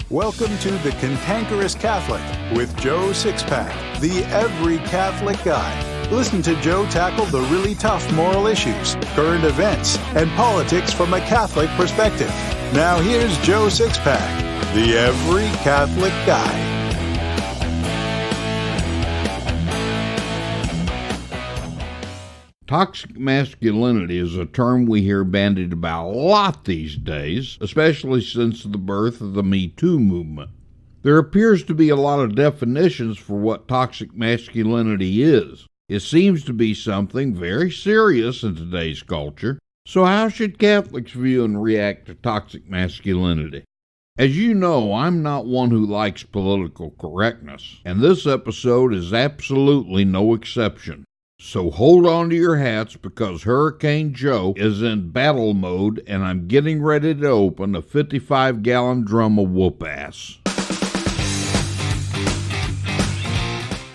Welcome to The Cantankerous Catholic with Joe Sixpack, the every Catholic guy. Listen to Joe tackle the really tough moral issues, current events, and politics from a Catholic perspective. Now here's Joe Sixpack, the every Catholic guy. Toxic masculinity is a term we hear bandied about a lot these days, especially since the birth of the Me Too movement. There appears to be a lot of definitions for what toxic masculinity is. It seems to be something very serious in today's culture. So how should Catholics view and react to toxic masculinity? As you know, I'm not one who likes political correctness, and this episode is absolutely no exception. So hold on to your hats because Hurricane Joe is in battle mode and I'm getting ready to open a 55-gallon drum of whoop-ass.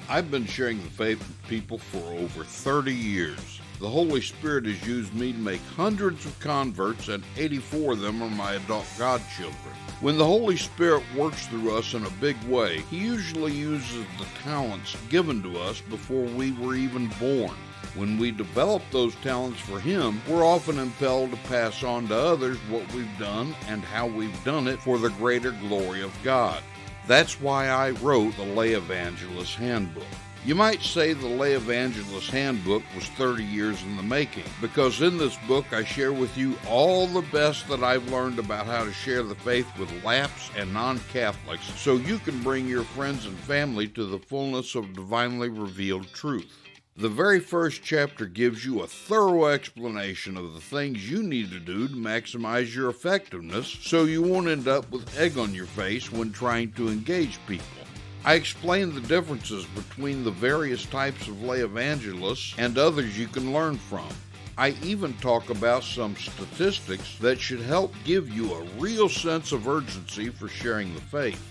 I've been sharing the faith with people for over 30 years. The Holy Spirit has used me to make hundreds of converts, and 84 of them are my adult godchildren. When the Holy Spirit works through us in a big way, He usually uses the talents given to us before we were even born. When we develop those talents for Him, we're often impelled to pass on to others what we've done and how we've done it for the greater glory of God. That's why I wrote the Lay Evangelist Handbook. You might say the Lay Evangelist Handbook was 30 years in the making, because in this book I share with you all the best that I've learned about how to share the faith with lapsed and non-Catholics, so you can bring your friends and family to the fullness of divinely revealed truth. The very first chapter gives you a thorough explanation of the things you need to do to maximize your effectiveness so you won't end up with egg on your face when trying to engage people. I explain the differences between the various types of lay evangelists and others you can learn from. I even talk about some statistics that should help give you a real sense of urgency for sharing the faith.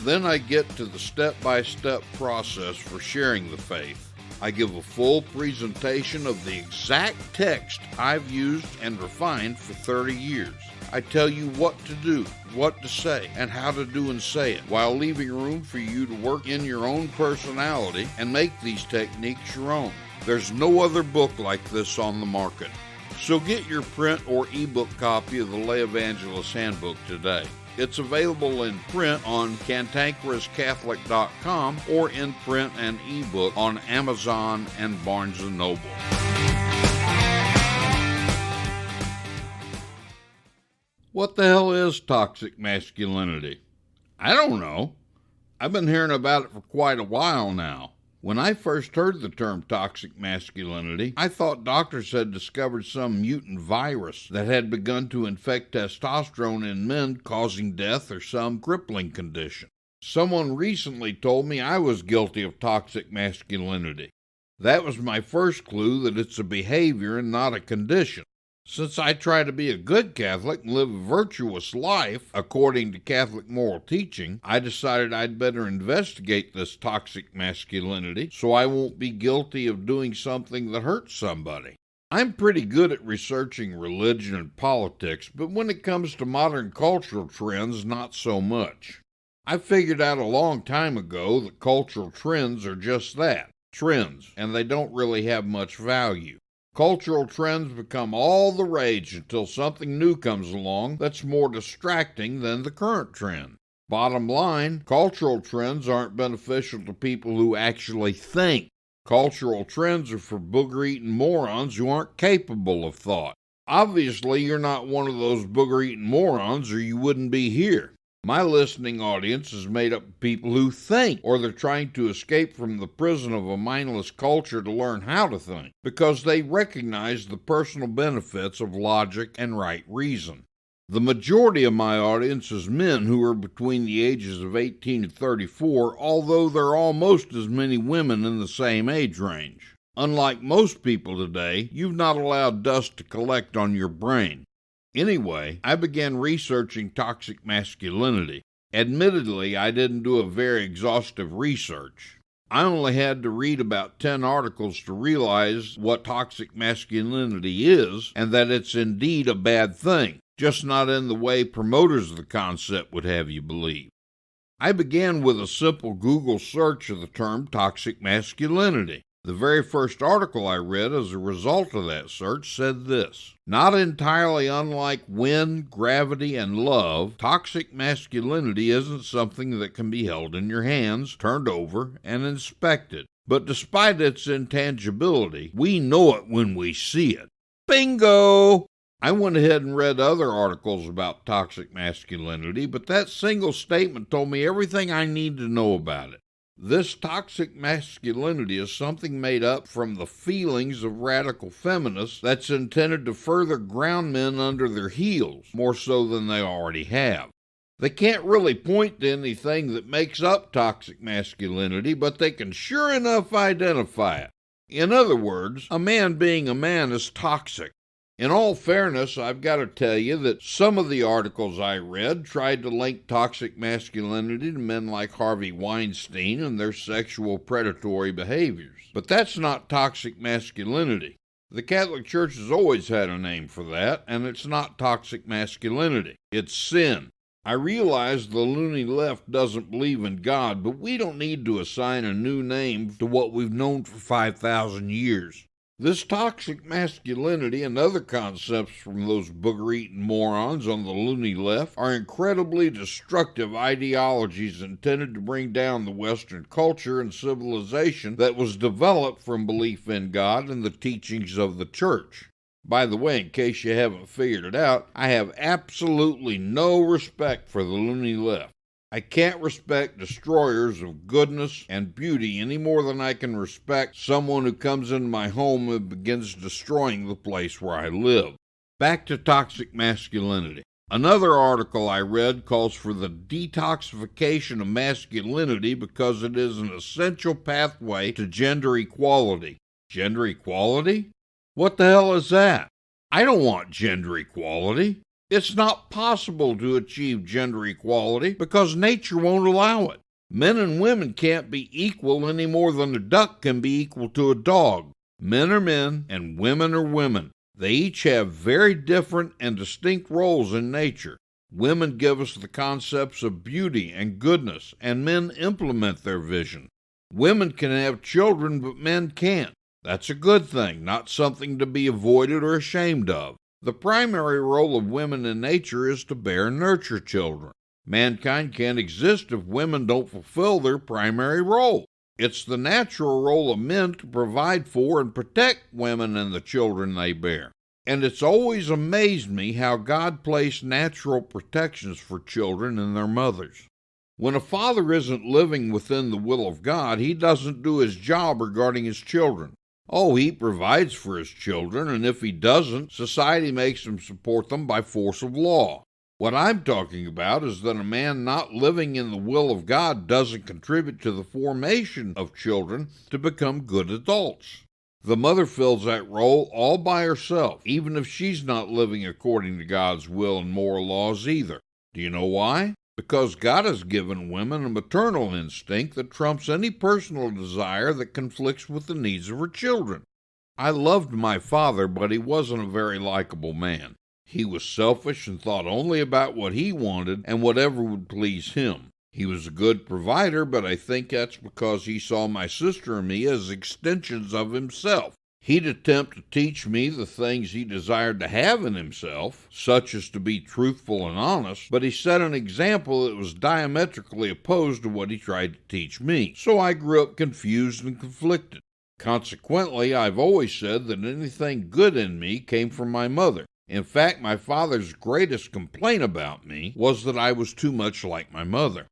Then I get to the step-by-step process for sharing the faith. I give a full presentation of the exact text I've used and refined for 30 years. I tell you what to do, what to say, and how to do and say it, while leaving room for you to work in your own personality and make these techniques your own. There's no other book like this on the market. So get your print or ebook copy of the Lay Evangelist Handbook today. It's available in print on cantankerouscatholic.com or in print and ebook on Amazon and Barnes & Noble. What the hell is toxic masculinity? I don't know. I've been hearing about it for quite a while now. When I first heard the term toxic masculinity, I thought doctors had discovered some mutant virus that had begun to infect testosterone in men, causing death or some crippling condition. Someone recently told me I was guilty of toxic masculinity. That was my first clue that it's a behavior and not a condition. Since I try to be a good Catholic and live a virtuous life, according to Catholic moral teaching, I decided I'd better investigate this toxic masculinity so I won't be guilty of doing something that hurts somebody. I'm pretty good at researching religion and politics, but when it comes to modern cultural trends, not so much. I figured out a long time ago that cultural trends are just that, trends, and they don't really have much value. Cultural trends become all the rage until something new comes along that's more distracting than the current trend. Bottom line, cultural trends aren't beneficial to people who actually think. Cultural trends are for booger-eating morons who aren't capable of thought. Obviously, you're not one of those booger-eating morons or you wouldn't be here. My listening audience is made up of people who think, or they're trying to escape from the prison of a mindless culture to learn how to think, because they recognize the personal benefits of logic and right reason. The majority of my audience is men who are between the ages of 18 and 34, although there are almost as many women in the same age range. Unlike most people today, you've not allowed dust to collect on your brain. Anyway, I began researching toxic masculinity. Admittedly, I didn't do a very exhaustive research. I only had to read about 10 articles to realize what toxic masculinity is and that it's indeed a bad thing, just not in the way promoters of the concept would have you believe. I began with a simple Google search of the term toxic masculinity. The very first article I read as a result of that search said this: not entirely unlike wind, gravity, and love, toxic masculinity isn't something that can be held in your hands, turned over, and inspected. But despite its intangibility, we know it when we see it. Bingo! I went ahead and read other articles about toxic masculinity, but that single statement told me everything I need to know about it. This toxic masculinity is something made up from the feelings of radical feminists that's intended to further ground men under their heels, more so than they already have. They can't really point to anything that makes up toxic masculinity, but they can sure enough identify it. In other words, a man being a man is toxic. In all fairness, I've got to tell you that some of the articles I read tried to link toxic masculinity to men like Harvey Weinstein and their sexual predatory behaviors. But that's not toxic masculinity. The Catholic Church has always had a name for that, and it's not toxic masculinity. It's sin. I realize the loony left doesn't believe in God, but we don't need to assign a new name to what we've known for 5,000 years. This toxic masculinity and other concepts from those booger-eating morons on the loony left are incredibly destructive ideologies intended to bring down the Western culture and civilization that was developed from belief in God and the teachings of the Church. By the way, in case you haven't figured it out, I have absolutely no respect for the loony left. I can't respect destroyers of goodness and beauty any more than I can respect someone who comes into my home and begins destroying the place where I live. Back to toxic masculinity. Another article I read calls for the detoxification of masculinity because it is an essential pathway to gender equality. Gender equality? What the hell is that? I don't want gender equality. It's not possible to achieve gender equality because nature won't allow it. Men and women can't be equal any more than a duck can be equal to a dog. Men are men and women are women. They each have very different and distinct roles in nature. Women give us the concepts of beauty and goodness, and men implement their vision. Women can have children, but men can't. That's a good thing, not something to be avoided or ashamed of. The primary role of women in nature is to bear and nurture children. Mankind can't exist if women don't fulfill their primary role. It's the natural role of men to provide for and protect women and the children they bear. And it's always amazed me how God placed natural protections for children and their mothers. When a father isn't living within the will of God, he doesn't do his job regarding his children. Oh, he provides for his children, and if he doesn't, society makes him support them by force of law. What I'm talking about is that a man not living in the will of God doesn't contribute to the formation of children to become good adults. The mother fills that role all by herself, even if she's not living according to God's will and moral laws either. Do you know why? Because God has given women a maternal instinct that trumps any personal desire that conflicts with the needs of her children. I loved my father, but he wasn't a very likable man. He was selfish and thought only about what he wanted and whatever would please him. He was a good provider, but I think that's because he saw my sister and me as extensions of himself. He'd attempt to teach me the things he desired to have in himself, such as to be truthful and honest, but he set an example that was diametrically opposed to what he tried to teach me. So I grew up confused and conflicted. Consequently, I've always said that anything good in me came from my mother. In fact, my father's greatest complaint about me was that I was too much like my mother.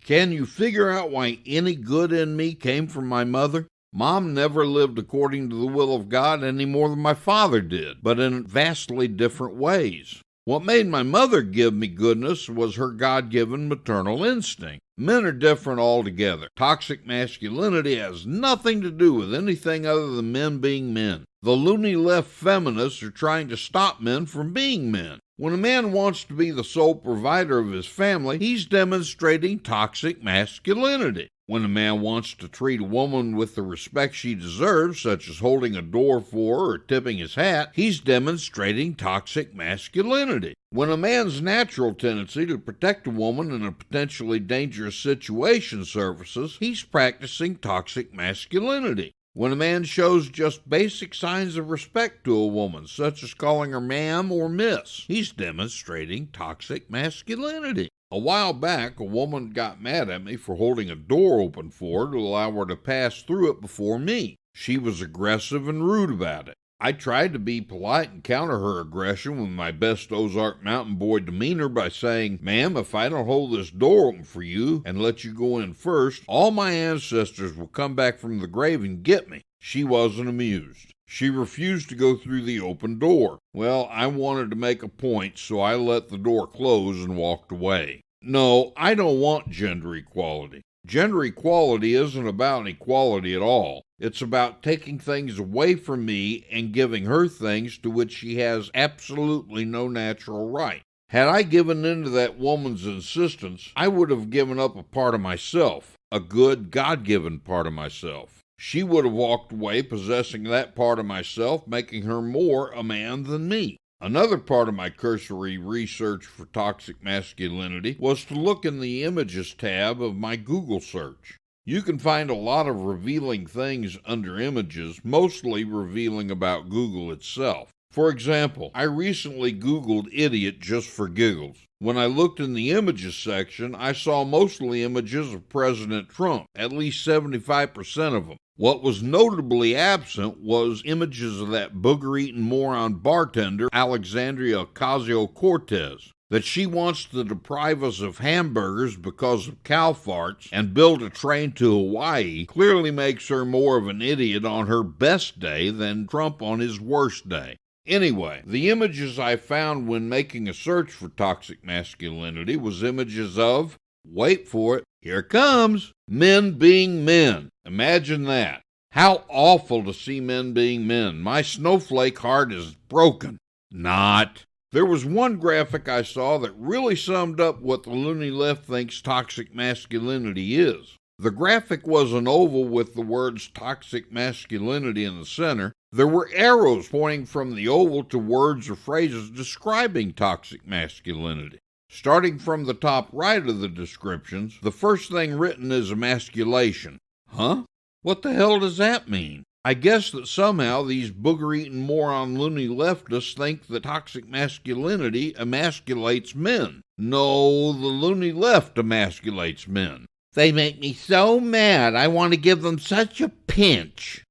Can you figure out why any good in me came from my mother? Mom never lived according to the will of God any more than my father did, but in vastly different ways. What made my mother give me goodness was her God-given maternal instinct. Men are different altogether. Toxic masculinity has nothing to do with anything other than men being men. The loony left feminists are trying to stop men from being men. When a man wants to be the sole provider of his family, he's demonstrating toxic masculinity. When a man wants to treat a woman with the respect she deserves, such as holding a door for her or tipping his hat, he's demonstrating toxic masculinity. When a man's natural tendency to protect a woman in a potentially dangerous situation surfaces, he's practicing toxic masculinity. When a man shows just basic signs of respect to a woman, such as calling her ma'am or miss, he's demonstrating toxic masculinity. A while back, a woman got mad at me for holding a door open for her to allow her to pass through it before me. She was aggressive and rude about it. I tried to be polite and counter her aggression with my best Ozark Mountain Boy demeanor by saying, "Ma'am, if I don't hold this door open for you and let you go in first, all my ancestors will come back from the grave and get me." She wasn't amused. She refused to go through the open door. Well, I wanted to make a point, so I let the door close and walked away. No, I don't want gender equality. Gender equality isn't about equality at all. It's about taking things away from me and giving her things to which she has absolutely no natural right. Had I given in to that woman's insistence, I would have given up a part of myself, a good, God-given part of myself. She would have walked away possessing that part of myself, making her more a man than me. Another part of my cursory research for toxic masculinity was to look in the images tab of my Google search. You can find a lot of revealing things under images, mostly revealing about Google itself. For example, I recently Googled idiot just for giggles. When I looked in the images section, I saw mostly images of President Trump, at least 75% of them. What was notably absent was images of that booger-eating moron bartender, Alexandria Ocasio-Cortez. That she wants to deprive us of hamburgers because of cow farts and build a train to Hawaii clearly makes her more of an idiot on her best day than Trump on his worst day. Anyway, the images I found when making a search for toxic masculinity was images of, wait for it, here it comes, men being men. Imagine that. How awful to see men being men. My snowflake heart is broken. Not. There was one graphic I saw that really summed up what the loony left thinks toxic masculinity is. The graphic was an oval with the words toxic masculinity in the center. There were arrows pointing from the oval to words or phrases describing toxic masculinity. Starting from the top right of the descriptions, the first thing written is emasculation. Huh? What the hell does that mean? I guess that somehow these booger-eating moron loony leftists think that toxic masculinity emasculates men. No, the loony left emasculates men. They make me so mad, I want to give them such a pinch.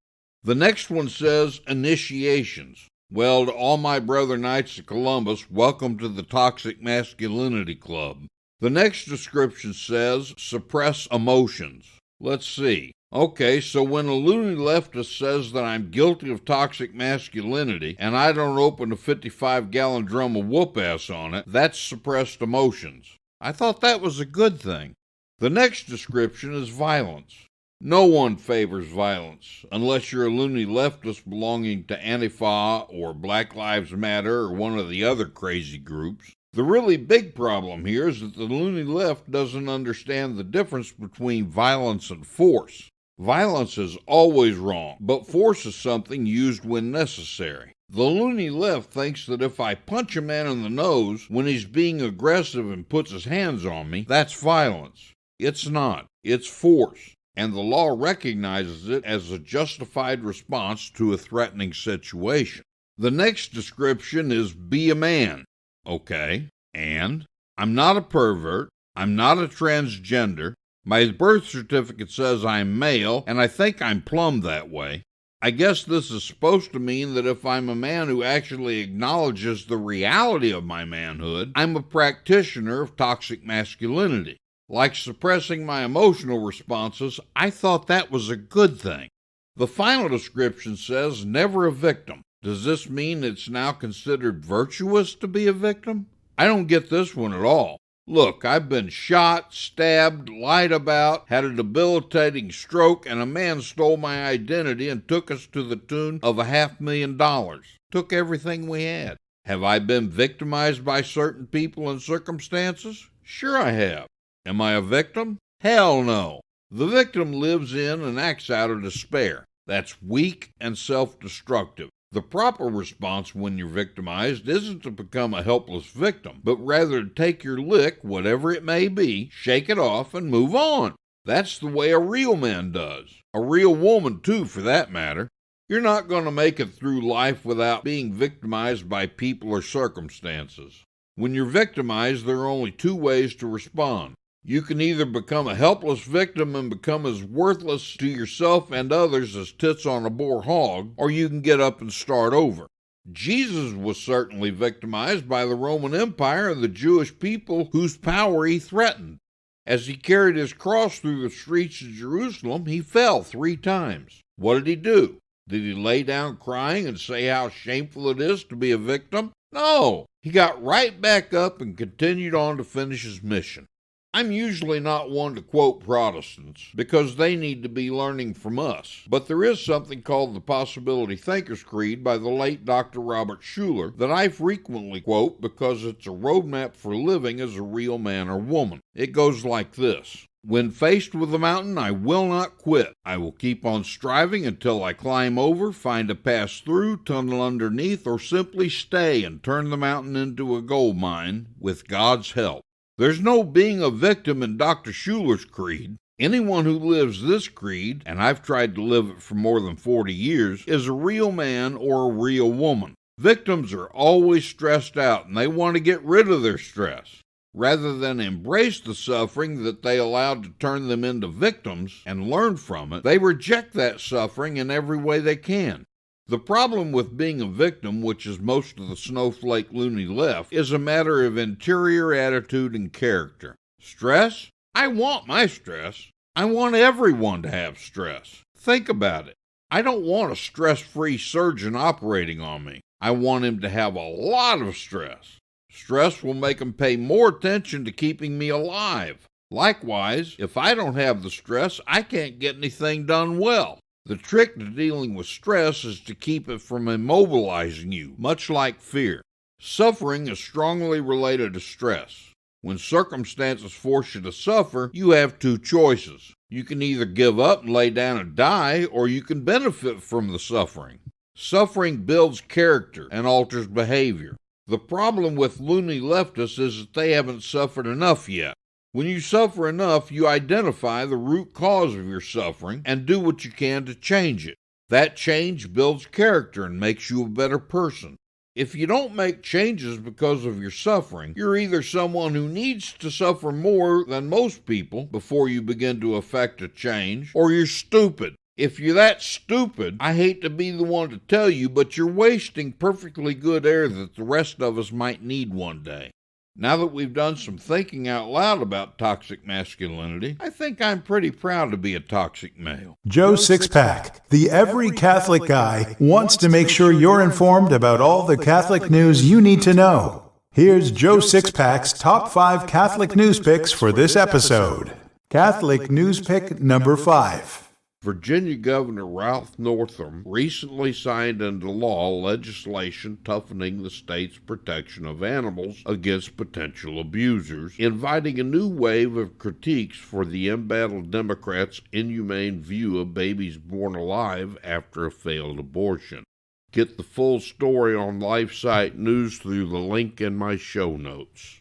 The next one says initiations. Well, to all my brother Knights of Columbus, welcome to the Toxic Masculinity Club. The next description says suppress emotions. Let's see. Okay, so when a loony leftist says that I'm guilty of toxic masculinity and I don't open a 55-gallon drum of whoop-ass on it, that's suppressed emotions. I thought that was a good thing. The next description is violence. No one favors violence, unless you're a loony leftist belonging to Antifa or Black Lives Matter or one of the other crazy groups. The really big problem here is that the loony left doesn't understand the difference between violence and force. Violence is always wrong, but force is something used when necessary. The loony left thinks that if I punch a man in the nose when he's being aggressive and puts his hands on me, that's violence. It's not. It's force. And the law recognizes it as a justified response to a threatening situation. The next description is be a man. Okay, and I'm not a pervert, I'm not a transgender, my birth certificate says I'm male, and I think I'm plumb that way. I guess this is supposed to mean that if I'm a man who actually acknowledges the reality of my manhood, I'm a practitioner of toxic masculinity. Like suppressing my emotional responses, I thought that was a good thing. The final description says, never a victim. Does this mean it's now considered virtuous to be a victim? I don't get this one at all. Look, I've been shot, stabbed, lied about, had a debilitating stroke, and a man stole my identity and took us to the tune of $500,000. Took everything we had. Have I been victimized by certain people and circumstances? Sure I have. Am I a victim? Hell no. The victim lives in and acts out of despair. That's weak and self-destructive. The proper response when you're victimized isn't to become a helpless victim, but rather to take your lick, whatever it may be, shake it off, and move on. That's the way a real man does. A real woman, too, for that matter. You're not going to make it through life without being victimized by people or circumstances. When you're victimized, there are only two ways to respond. You can either become a helpless victim and become as worthless to yourself and others as tits on a boar hog, or you can get up and start over. Jesus was certainly victimized by the Roman Empire and the Jewish people whose power he threatened. As he carried his cross through the streets of Jerusalem, he fell 3 times. What did he do? Did he lay down crying and say how shameful it is to be a victim? No, he got right back up and continued on to finish his mission. I'm usually not one to quote Protestants because they need to be learning from us, but there is something called the Possibility Thinker's Creed by the late Dr. Robert Schuller that I frequently quote because it's a roadmap for living as a real man or woman. It goes like this. When faced with a mountain, I will not quit. I will keep on striving until I climb over, find a pass through, tunnel underneath, or simply stay and turn the mountain into a gold mine with God's help. There's no being a victim in Dr. Schuller's creed. Anyone who lives this creed, and I've tried to live it for more than 40 years, is a real man or a real woman. Victims are always stressed out, and they want to get rid of their stress. Rather than embrace the suffering that they allowed to turn them into victims and learn from it, they reject that suffering in every way they can. The problem with being a victim, which is most of the snowflake loony left, is a matter of interior attitude and character. Stress? I want my stress. I want everyone to have stress. Think about it. I don't want a stress-free surgeon operating on me. I want him to have a lot of stress. Stress will make him pay more attention to keeping me alive. Likewise, if I don't have the stress, I can't get anything done well. The trick to dealing with stress is to keep it from immobilizing you, much like fear. Suffering is strongly related to stress. When circumstances force you to suffer, you have 2 choices. You can either give up and lay down and die, or you can benefit from the suffering. Suffering builds character and alters behavior. The problem with loony leftists is that they haven't suffered enough yet. When you suffer enough, you identify the root cause of your suffering and do what you can to change it. That change builds character and makes you a better person. If you don't make changes because of your suffering, you're either someone who needs to suffer more than most people before you begin to effect a change, or you're stupid. If you're that stupid, I hate to be the one to tell you, but you're wasting perfectly good air that the rest of us might need one day. Now that we've done some thinking out loud about toxic masculinity, I think I'm pretty proud to be a toxic male. Joe Sixpack, the every Catholic guy, wants to make sure you're informed about all the Catholic news you need to know. Here's Joe Sixpack's top 5 Catholic news picks for this episode. Catholic news pick number 5. Virginia Governor Ralph Northam recently signed into law legislation toughening the state's protection of animals against potential abusers, inviting a new wave of critiques for the embattled Democrats' inhumane view of babies born alive after a failed abortion. Get the full story on LifeSite News through the link in my show notes.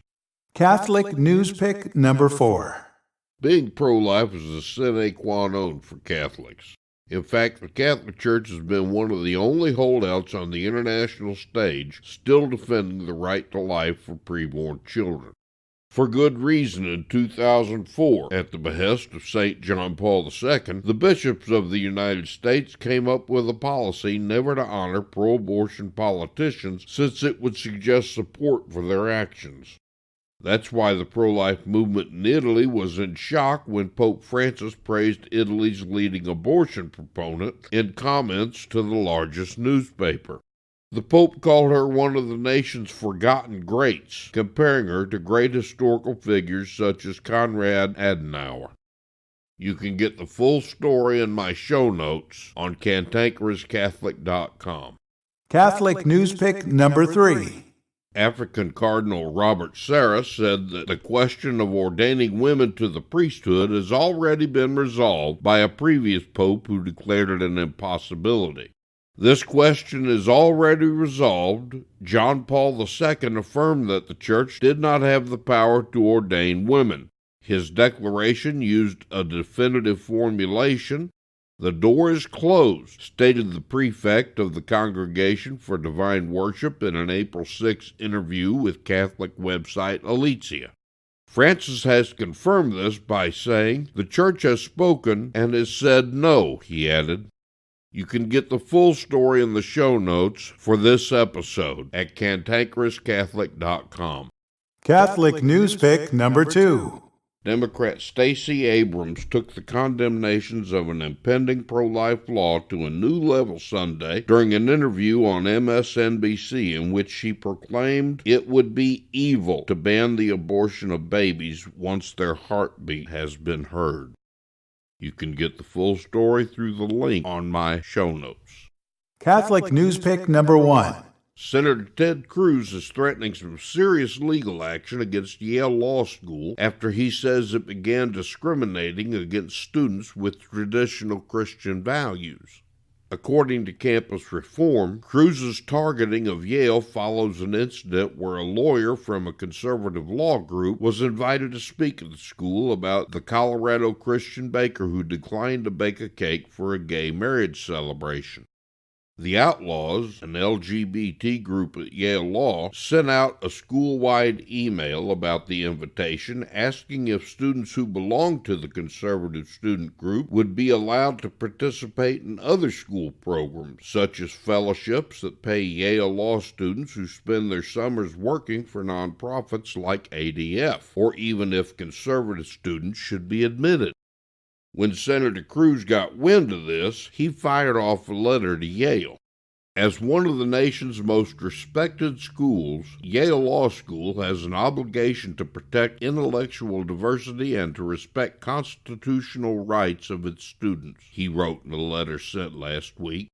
Catholic news pick number 4. Being pro-life is a sine qua non for Catholics. In fact, the Catholic Church has been one of the only holdouts on the international stage still defending the right to life for preborn children. For good reason, in 2004, at the behest of St. John Paul II, the bishops of the United States came up with a policy never to honor pro-abortion politicians since it would suggest support for their actions. That's why the pro-life movement in Italy was in shock when Pope Francis praised Italy's leading abortion proponent in comments to the largest newspaper. The Pope called her one of the nation's forgotten greats, comparing her to great historical figures such as Konrad Adenauer. You can get the full story in my show notes on cantankerouscatholic.com. Catholic news pick number 3. African Cardinal Robert Sarah said that the question of ordaining women to the priesthood has already been resolved by a previous pope who declared it an impossibility. This question is already resolved. John Paul II affirmed that the Church did not have the power to ordain women. His declaration used a definitive formulation. "The door is closed," stated the prefect of the Congregation for Divine Worship in an April 6 interview with Catholic website Aletheia. Francis has confirmed this by saying, "The Church has spoken and has said no," he added. You can get the full story in the show notes for this episode at cantankerouscatholic.com. Catholic News Pick number 2. Democrat Stacey Abrams took the condemnations of an impending pro-life law to a new level Sunday during an interview on MSNBC in which she proclaimed it would be evil to ban the abortion of babies once their heartbeat has been heard. You can get the full story through the link on my show notes. Catholic News Pick number 1. Senator Ted Cruz is threatening some serious legal action against Yale Law School after he says it began discriminating against students with traditional Christian values. According to Campus Reform, Cruz's targeting of Yale follows an incident where a lawyer from a conservative law group was invited to speak at the school about the Colorado Christian baker who declined to bake a cake for a gay marriage celebration. The Outlaws, an LGBT group at Yale Law, sent out a school-wide email about the invitation asking if students who belong to the conservative student group would be allowed to participate in other school programs, such as fellowships that pay Yale Law students who spend their summers working for nonprofits like ADF, or even if conservative students should be admitted. When Senator Cruz got wind of this, he fired off a letter to Yale. As one of the nation's most respected schools, Yale Law School has an obligation to protect intellectual diversity and to respect constitutional rights of its students, he wrote in a letter sent last week.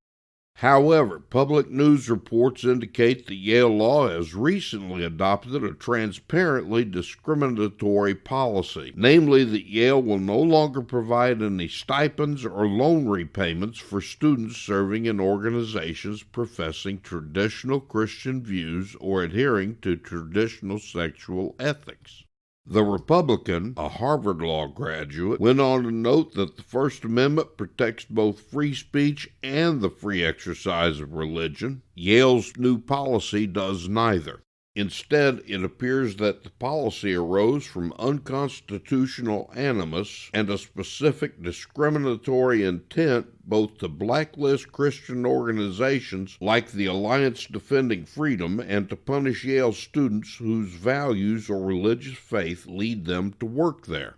However, public news reports indicate that Yale Law has recently adopted a transparently discriminatory policy, namely that Yale will no longer provide any stipends or loan repayments for students serving in organizations professing traditional Christian views or adhering to traditional sexual ethics. The Republican, a Harvard Law graduate, went on to note that the First Amendment protects both free speech and the free exercise of religion. Yale's new policy does neither. Instead, it appears that the policy arose from unconstitutional animus and a specific discriminatory intent both to blacklist Christian organizations like the Alliance Defending Freedom and to punish Yale students whose values or religious faith lead them to work there.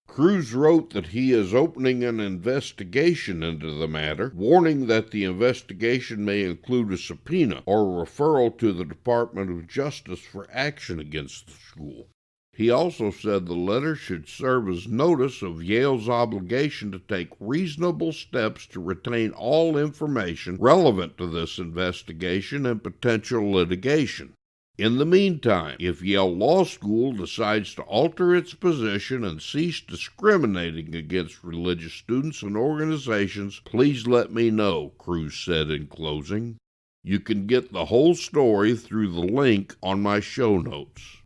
Cruz wrote that he is opening an investigation into the matter, warning that the investigation may include a subpoena or a referral to the Department of Justice for action against the school. He also said the letter should serve as notice of Yale's obligation to take reasonable steps to retain all information relevant to this investigation and potential litigation. In the meantime, if Yale Law School decides to alter its position and cease discriminating against religious students and organizations, please let me know, Cruz said in closing. You can get the whole story through the link on my show notes.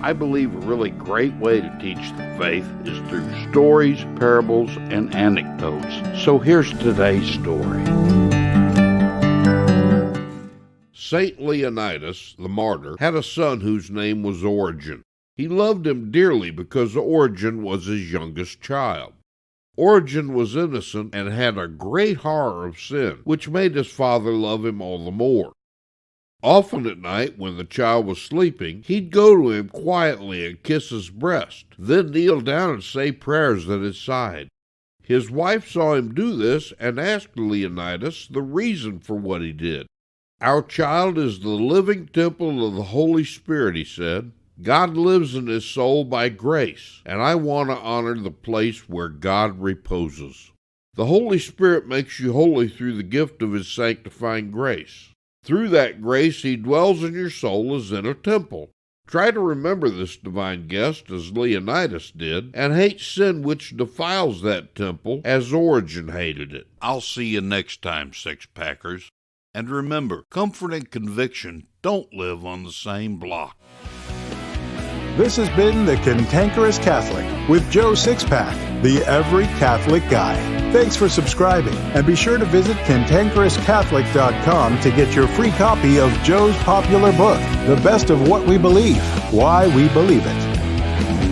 I believe a really great way to teach the faith is through stories, parables, and anecdotes. So here's today's story. Saint Leonidas, the martyr, had a son whose name was Origen. He loved him dearly because Origen was his youngest child. Origen was innocent and had a great horror of sin, which made his father love him all the more. Often at night, when the child was sleeping, he'd go to him quietly and kiss his breast, then kneel down and say prayers at his side. His wife saw him do this and asked Leonidas the reason for what he did. Our child is the living temple of the Holy Spirit, he said. God lives in his soul by grace, and I want to honor the place where God reposes. The Holy Spirit makes you holy through the gift of his sanctifying grace. Through that grace, he dwells in your soul as in a temple. Try to remember this divine guest as Leonidas did, and hate sin which defiles that temple as Origen hated it. I'll see you next time, Six-Packers. And remember, comfort and conviction don't live on the same block. This has been The Cantankerous Catholic with Joe Sixpack, the Every Catholic Guy. Thanks for subscribing, and be sure to visit cantankerouscatholic.com to get your free copy of Joe's popular book, The Best of What We Believe, Why We Believe It.